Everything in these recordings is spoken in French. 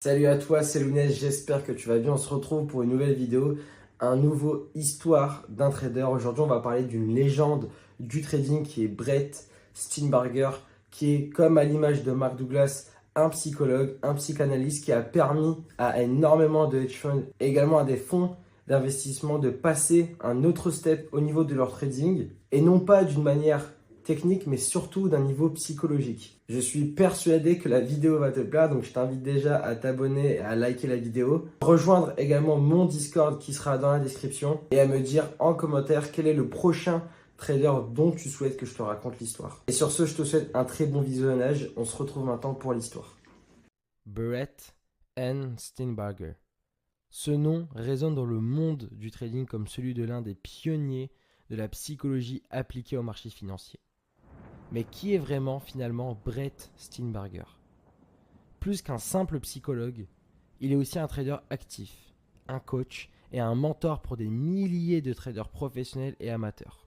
Salut à toi, c'est Lounès, j'espère que tu vas bien. On se retrouve pour une nouvelle vidéo, un nouveau histoire d'un trader. Aujourd'hui, on va parler d'une légende du trading qui est Brett Steenbarger, qui est, comme à l'image de Mark Douglas, un psychologue, un psychanalyste qui a permis à énormément de hedge funds, et également à des fonds d'investissement de passer un autre step au niveau de leur trading, et non pas d'une manière technique, mais surtout d'un niveau psychologique. Je suis persuadé que la vidéo va te plaire, donc je t'invite déjà à t'abonner et à liker la vidéo. Rejoindre également mon Discord qui sera dans la description et à me dire en commentaire quel est le prochain trader dont tu souhaites que je te raconte l'histoire. Et sur ce, je te souhaite un très bon visionnage. On se retrouve maintenant pour l'histoire. Brett N. Steenbarger. Ce nom résonne dans le monde du trading comme celui de l'un des pionniers de la psychologie appliquée au marché financier. Mais qui est vraiment finalement Brett Steenbarger? Plus qu'un simple psychologue, il est aussi un trader actif, un coach et un mentor pour des milliers de traders professionnels et amateurs.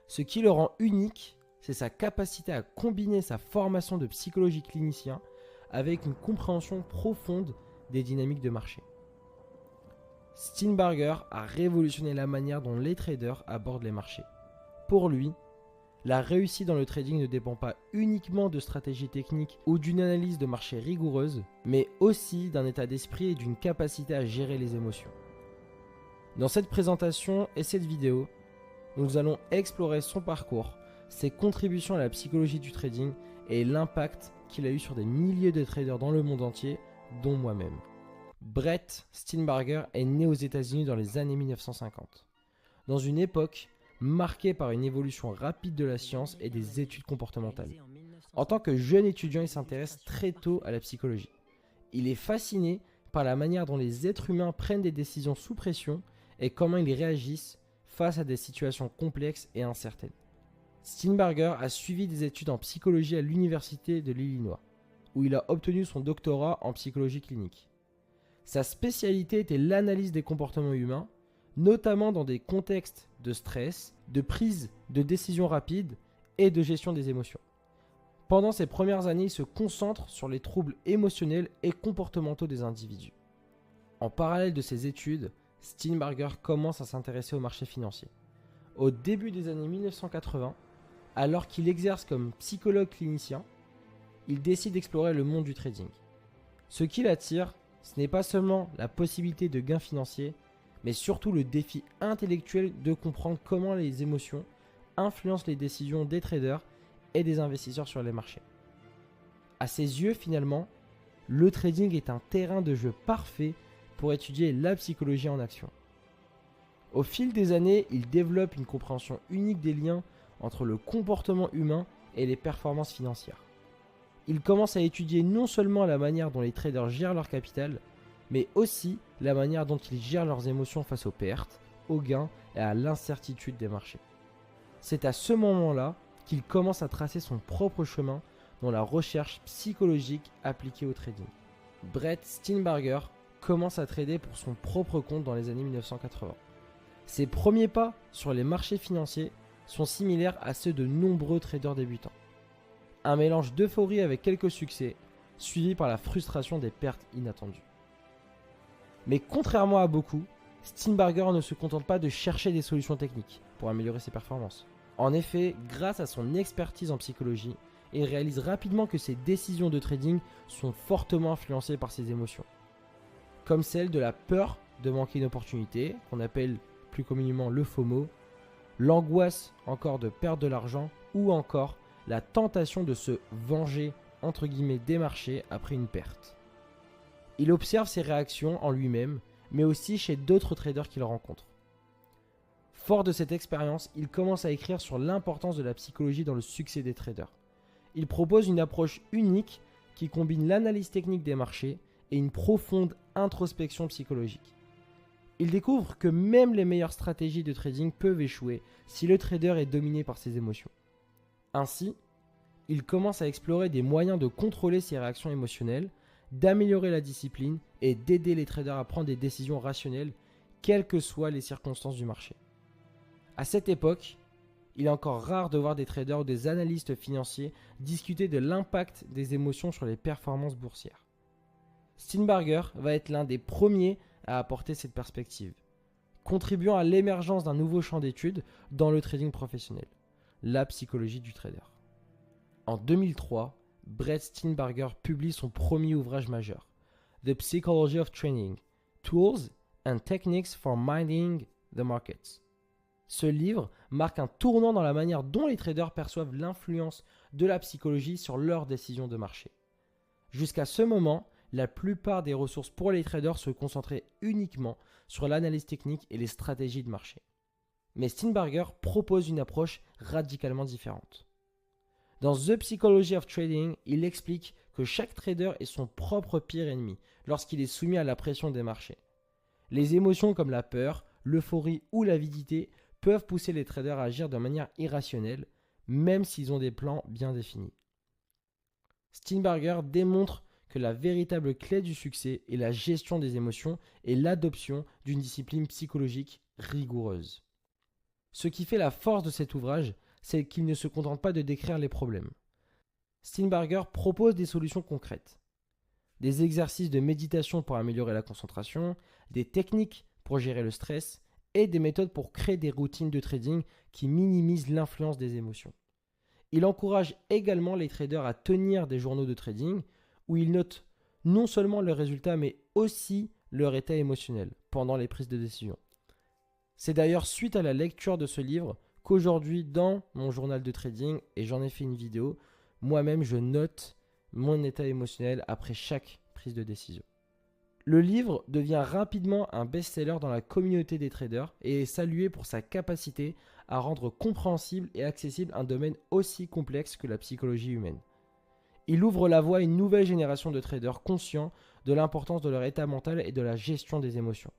Ce qui le rend unique, c'est sa capacité à combiner sa formation de psychologie clinicien avec une compréhension profonde des dynamiques de marché. Steenbarger a révolutionné la manière dont les traders abordent les marchés. Pour lui, la réussite dans le trading ne dépend pas uniquement de stratégies techniques ou d'une analyse de marché rigoureuse, mais aussi d'un état d'esprit et d'une capacité à gérer les émotions. Dans cette présentation et cette vidéo, nous allons explorer son parcours, ses contributions à la psychologie du trading et l'impact qu'il a eu sur des milliers de traders dans le monde entier, dont moi-même. Brett Steenbarger est né aux États-Unis dans les années 1950, dans une époque marquée par une évolution rapide de la science et des études comportementales. En tant que jeune étudiant, il s'intéresse très tôt à la psychologie. Il est fasciné par la manière dont les êtres humains prennent des décisions sous pression et comment ils réagissent face à des situations complexes et incertaines. Steenbarger a suivi des études en psychologie à l'université de l'Illinois, où il a obtenu son doctorat en psychologie clinique. Sa spécialité était l'analyse des comportements humains, notamment dans des contextes de stress, de prise de décisions rapides et de gestion des émotions. Pendant ses premières années, il se concentre sur les troubles émotionnels et comportementaux des individus. En parallèle de ses études, Steenbarger commence à s'intéresser au marché financier. Au début des années 1980, alors qu'il exerce comme psychologue clinicien, il décide d'explorer le monde du trading. Ce qui l'attire, ce n'est pas seulement la possibilité de gains financiers, mais surtout le défi intellectuel de comprendre comment les émotions influencent les décisions des traders et des investisseurs sur les marchés. À ses yeux, finalement, le trading est un terrain de jeu parfait pour étudier la psychologie en action. Au fil des années, il développe une compréhension unique des liens entre le comportement humain et les performances financières. Il commence à étudier non seulement la manière dont les traders gèrent leur capital, mais aussi la manière dont ils gèrent leurs émotions face aux pertes, aux gains et à l'incertitude des marchés. C'est à ce moment-là qu'il commence à tracer son propre chemin dans la recherche psychologique appliquée au trading. Brett Steenbarger commence à trader pour son propre compte dans les années 1980. Ses premiers pas sur les marchés financiers sont similaires à ceux de nombreux traders débutants. Un mélange d'euphorie avec quelques succès, suivi par la frustration des pertes inattendues. Mais contrairement à beaucoup, Steenbarger ne se contente pas de chercher des solutions techniques pour améliorer ses performances. En effet, grâce à son expertise en psychologie, il réalise rapidement que ses décisions de trading sont fortement influencées par ses émotions. Comme celle de la peur de manquer une opportunité, qu'on appelle plus communément le FOMO, l'angoisse encore de perdre de l'argent ou encore la tentation de se venger entre guillemets des marchés après une perte. Il observe ses réactions en lui-même, mais aussi chez d'autres traders qu'il rencontre. Fort de cette expérience, il commence à écrire sur l'importance de la psychologie dans le succès des traders. Il propose une approche unique qui combine l'analyse technique des marchés et une profonde introspection psychologique. Il découvre que même les meilleures stratégies de trading peuvent échouer si le trader est dominé par ses émotions. Ainsi, il commence à explorer des moyens de contrôler ses réactions émotionnelles, d'améliorer la discipline et d'aider les traders à prendre des décisions rationnelles, quelles que soient les circonstances du marché. À cette époque, il est encore rare de voir des traders ou des analystes financiers discuter de l'impact des émotions sur les performances boursières. Steenbarger va être l'un des premiers à apporter cette perspective, contribuant à l'émergence d'un nouveau champ d'études dans le trading professionnel, la psychologie du trader. En 2003, Brett Steenbarger publie son premier ouvrage majeur, The Psychology of Trading, Tools and Techniques for Minding the Markets. Ce livre marque un tournant dans la manière dont les traders perçoivent l'influence de la psychologie sur leurs décisions de marché. Jusqu'à ce moment, la plupart des ressources pour les traders se concentraient uniquement sur l'analyse technique et les stratégies de marché. Mais Steenbarger propose une approche radicalement différente. Dans The Psychology of Trading, il explique que chaque trader est son propre pire ennemi lorsqu'il est soumis à la pression des marchés. Les émotions comme la peur, l'euphorie ou l'avidité peuvent pousser les traders à agir de manière irrationnelle, même s'ils ont des plans bien définis. Steenbarger démontre que la véritable clé du succès est la gestion des émotions et l'adoption d'une discipline psychologique rigoureuse. Ce qui fait la force de cet ouvrage, c'est qu'il ne se contente pas de décrire les problèmes. Steenbarger propose des solutions concrètes. Des exercices de méditation pour améliorer la concentration, des techniques pour gérer le stress et des méthodes pour créer des routines de trading qui minimisent l'influence des émotions. Il encourage également les traders à tenir des journaux de trading où ils notent non seulement leurs résultats mais aussi leur état émotionnel pendant les prises de décision. C'est d'ailleurs suite à la lecture de ce livre qu'aujourd'hui dans mon journal de trading, et j'en ai fait une vidéo, moi-même je note mon état émotionnel après chaque prise de décision. Le livre devient rapidement un best-seller dans la communauté des traders et est salué pour sa capacité à rendre compréhensible et accessible un domaine aussi complexe que la psychologie humaine. Il ouvre la voie à une nouvelle génération de traders conscients de l'importance de leur état mental et de la gestion des émotions.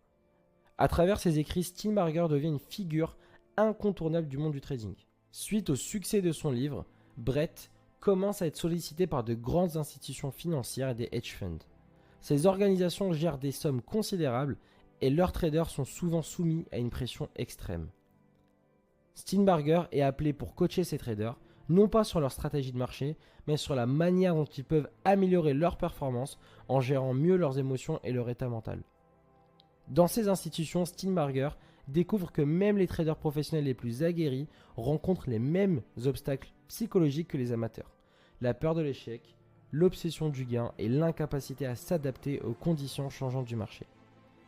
À travers ses écrits, Steenbarger devient une figure incontournable du monde du trading. Suite au succès de son livre, Brett commence à être sollicité par de grandes institutions financières et des hedge funds. Ces organisations gèrent des sommes considérables et leurs traders sont souvent soumis à une pression extrême. Steenbarger est appelé pour coacher ses traders, non pas sur leur stratégie de marché, mais sur la manière dont ils peuvent améliorer leur performance en gérant mieux leurs émotions et leur état mental. Dans ces institutions, Steenbarger découvre que même les traders professionnels les plus aguerris rencontrent les mêmes obstacles psychologiques que les amateurs. La peur de l'échec, l'obsession du gain et l'incapacité à s'adapter aux conditions changeantes du marché.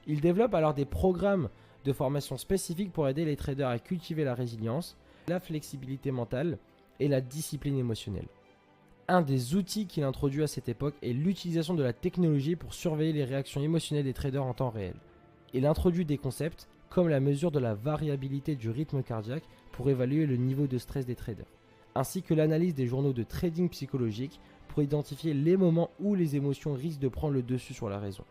Il développe alors des programmes de formation spécifiques pour aider les traders à cultiver la résilience, la flexibilité mentale et la discipline émotionnelle. Un des outils qu'il introduit à cette époque est l'utilisation de la technologie pour surveiller les réactions émotionnelles des traders en temps réel. Il introduit des concepts comme la mesure de la variabilité du rythme cardiaque pour évaluer le niveau de stress des traders, ainsi que l'analyse des journaux de trading psychologique pour identifier les moments où les émotions risquent de prendre le dessus sur la raison.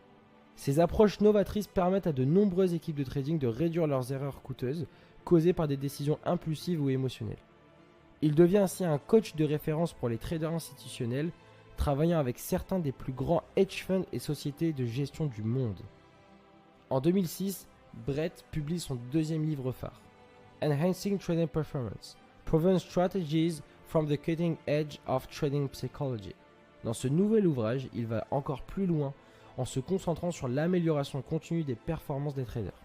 Ces approches novatrices permettent à de nombreuses équipes de trading de réduire leurs erreurs coûteuses causées par des décisions impulsives ou émotionnelles. Il devient ainsi un coach de référence pour les traders institutionnels, travaillant avec certains des plus grands hedge funds et sociétés de gestion du monde. En 2006, Brett publie son deuxième livre phare, Enhancing Trading Performance, Proven Strategies from the Cutting Edge of Trading Psychology. Dans ce nouvel ouvrage, il va encore plus loin en se concentrant sur l'amélioration continue des performances des traders.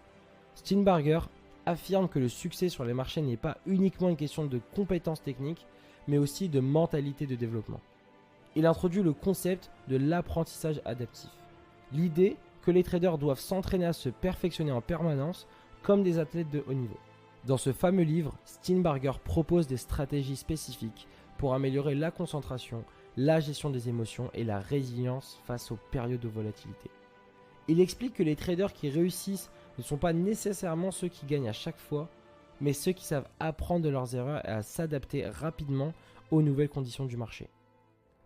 Steenbarger affirme que le succès sur les marchés n'est pas uniquement une question de compétences techniques, mais aussi de mentalité de développement. Il introduit le concept de l'apprentissage adaptif. L'idée que les traders doivent s'entraîner à se perfectionner en permanence comme des athlètes de haut niveau. Dans ce fameux livre, Steenbarger propose des stratégies spécifiques pour améliorer la concentration, la gestion des émotions et la résilience face aux périodes de volatilité. Il explique que les traders qui réussissent ne sont pas nécessairement ceux qui gagnent à chaque fois, mais ceux qui savent apprendre de leurs erreurs et à s'adapter rapidement aux nouvelles conditions du marché.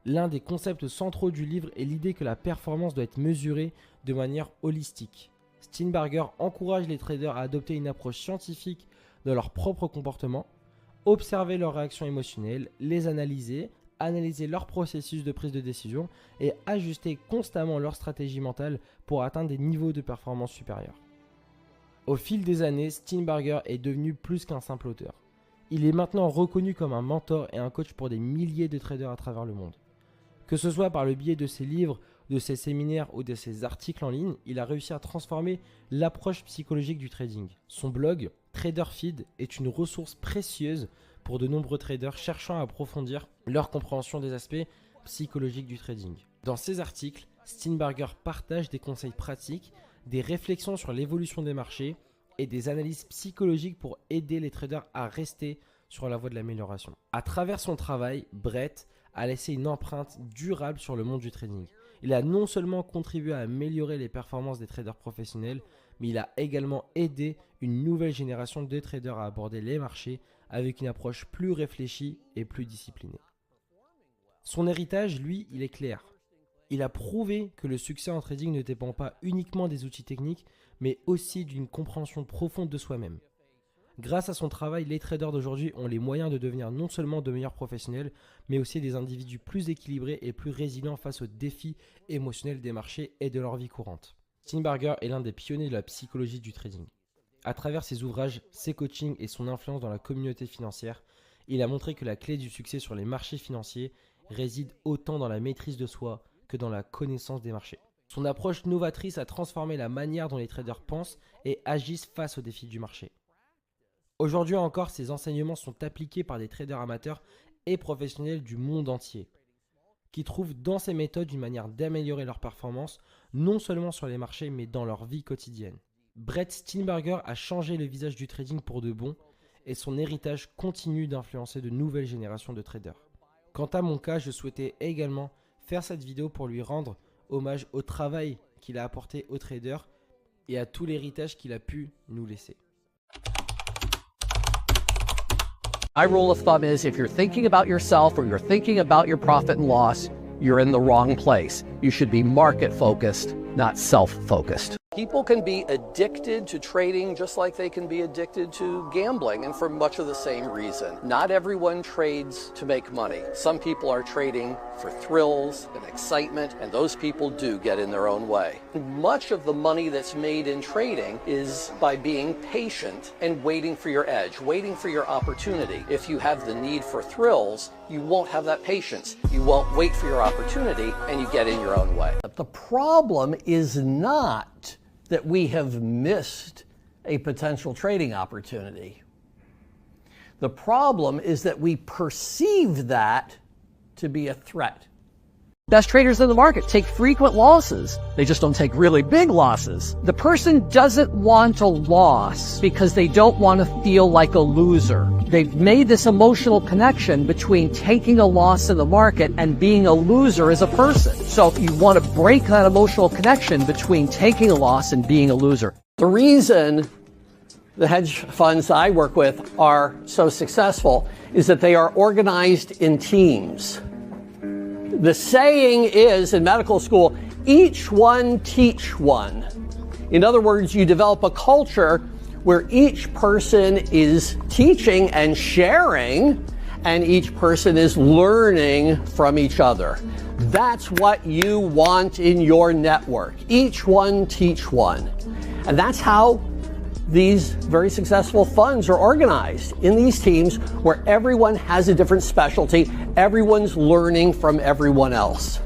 L'un des concepts centraux du livre est l'idée que la performance doit être mesurée de manière holistique. Steenbarger encourage les traders à adopter une approche scientifique de leur propre comportement, observer leurs réactions émotionnelles, les analyser leur processus de prise de décision et ajuster constamment leur stratégie mentale pour atteindre des niveaux de performance supérieurs. Au fil des années, Steenbarger est devenu plus qu'un simple auteur. Il est maintenant reconnu comme un mentor et un coach pour des milliers de traders à travers le monde. Que ce soit par le biais de ses livres, de ses séminaires ou de ses articles en ligne, il a réussi à transformer l'approche psychologique du trading. Son blog, TraderFeed, est une ressource précieuse pour de nombreux traders cherchant à approfondir leur compréhension des aspects psychologiques du trading. Dans ses articles, Steenbarger partage des conseils pratiques, des réflexions sur l'évolution des marchés et des analyses psychologiques pour aider les traders à rester sur la voie de l'amélioration. À travers son travail, Brett a laissé une empreinte durable sur le monde du trading. Il a non seulement contribué à améliorer les performances des traders professionnels, mais il a également aidé une nouvelle génération de traders à aborder les marchés avec une approche plus réfléchie et plus disciplinée. Son héritage, lui, il est clair. Il a prouvé que le succès en trading ne dépend pas uniquement des outils techniques, mais aussi d'une compréhension profonde de soi-même. Grâce à son travail, les traders d'aujourd'hui ont les moyens de devenir non seulement de meilleurs professionnels, mais aussi des individus plus équilibrés et plus résilients face aux défis émotionnels des marchés et de leur vie courante. Steenbarger est l'un des pionniers de la psychologie du trading. À travers ses ouvrages, ses coachings et son influence dans la communauté financière, il a montré que la clé du succès sur les marchés financiers réside autant dans la maîtrise de soi que dans la connaissance des marchés. Son approche novatrice a transformé la manière dont les traders pensent et agissent face aux défis du marché. Aujourd'hui encore, ces enseignements sont appliqués par des traders amateurs et professionnels du monde entier, qui trouvent dans ces méthodes une manière d'améliorer leur performance, non seulement sur les marchés, mais dans leur vie quotidienne. Brett Steenbarger a changé le visage du trading pour de bon, et son héritage continue d'influencer de nouvelles générations de traders. Quant à mon cas, je souhaitais également faire cette vidéo pour lui rendre hommage au travail qu'il a apporté aux traders et à tout l'héritage qu'il a pu nous laisser. My rule of thumb is if you're thinking about yourself or you're thinking about your profit and loss, you're in the wrong place. You should be market focused, not self-focused. People can be addicted to trading just like they can be addicted to gambling, and for much of the same reason. Not everyone trades to make money. Some people are trading for thrills and excitement, and those people do get in their own way. Much of the money that's made in trading is by being patient and waiting for your edge, waiting for your opportunity. If you have the need for thrills, you won't have that patience. You won't wait for your opportunity, and you get in your own way. The problem is not that we have missed a potential trading opportunity. The problem is that we perceive that to be a threat. Best traders in the market take frequent losses. They just don't take really big losses. The person doesn't want a loss because they don't want to feel like a loser. They've made this emotional connection between taking a loss in the market and being a loser as a person. So if you want to break that emotional connection between taking a loss and being a loser. The reason the hedge funds I work with are so successful is that they are organized in teams. The saying is in medical school, each one teach one. In other words, you develop a culture where each person is teaching and sharing, and each person is learning from each other. That's what you want in your network. Each one teach one. And that's how these very successful funds are organized in these teams where everyone has a different specialty. Everyone's learning from everyone else.